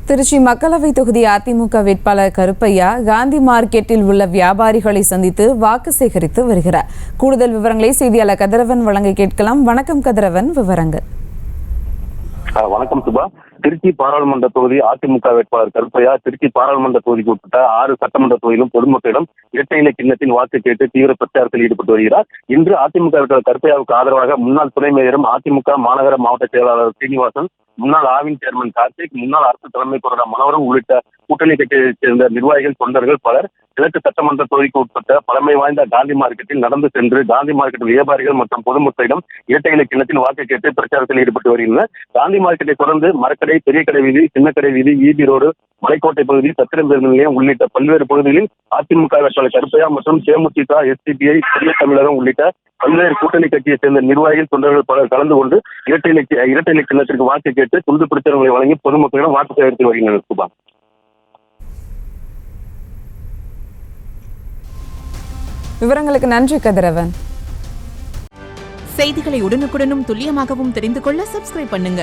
திருச்சி மக்களவை தொகுதி அதிமுக வேட்பாளர் கருப்பையா காந்தி மார்க்கெட்டில் உள்ள வியாபாரிகளை சந்தித்து வாக்கு சேகரித்து வருகிறார். கூடுதல் விவரங்களை செய்தியாளர் கதிரவன் வழங்க கேட்கலாம். வணக்கம் கதிரவன், விவரங்கள். வணக்கம் சுபா. திருச்சி பாராளுமன்ற தொகுதி அதிமுக வேட்பாளர் கருப்பையா திருச்சி பாராளுமன்ற தொகுதிக்கு உட்பட்ட 6 சட்டமன்ற தொகுதியிலும் பொதுமக்களிடம் இரட்டை இலை சின்னத்தில் வாக்கு கேட்டு தீவிர பிரச்சாரத்தில் ஈடுபட்டு வருகிறார். இன்று அதிமுக வேட்பாளர் கருப்பையாவுக்கு ஆதரவாக முன்னாள் துணை மேயரும் அதிமுக மாநகர மாவட்ட செயலாளர் சீனிவாசன், முன்னாள் ஆவின் சேர்மன் கார்த்திக், முன்னாள் அரசு தலைமை கொறடா மனோகரன் உள்ளிட்ட கூட்டணி கட்சியைச் சேர்ந்த நிர்வாகிகள், தொண்டர்கள் பலர் கிழக்கு சட்டமன்ற தொகுதிக்கு உட்பட்ட பழமை வாய்ந்த காந்தி மார்க்கெட்டில் நடந்து சென்று காந்தி மார்க்கெட் வியாபாரிகள் மற்றும் பொதுமக்களிடம் இரட்டை இலை சின்னத்தில் வாக்கு கேட்டு பிரச்சாரத்தில் ஈடுபட்டு வருகின்றனர். காந்தி மார்க்கெட்டை தொடர்ந்து மரக்கடை, பெரிய கடை வீதி, சின்னக்கடை வீதி, ஈபி ரோடு, மலைக்கோட்டை பகுதி, சத்திரம் பேருந்து நிலையம் உள்ளிட்ட பல்வேறு பகுதிகளில் அதிமுக வேட்பாளர் கருப்பையா மற்றும் தேமுதிக, எஸ்டிபிஐ, பெரிய தமிழகம் உள்ளிட்ட பல்வேறு கூட்டணி கட்சியைச் சேர்ந்த நிர்வாகிகள், தொண்டர்கள் பலர் கலந்து கொண்டு இரட்டை இலை சின்னத்திற்கு வாக்கு கேட்டு துண்டு பிரச்சாரங்களை வழங்கி பொதுமக்களிடம் வாக்கு சேகரித்து வருகின்றனர். சுபா, விவரங்களுக்கு நன்றி கதிரவன். செய்திகளை உடனுக்குடனும் துல்லியமாகவும் தெரிந்து கொள்ள சப்ஸ்கிரைப் பண்ணுங்க.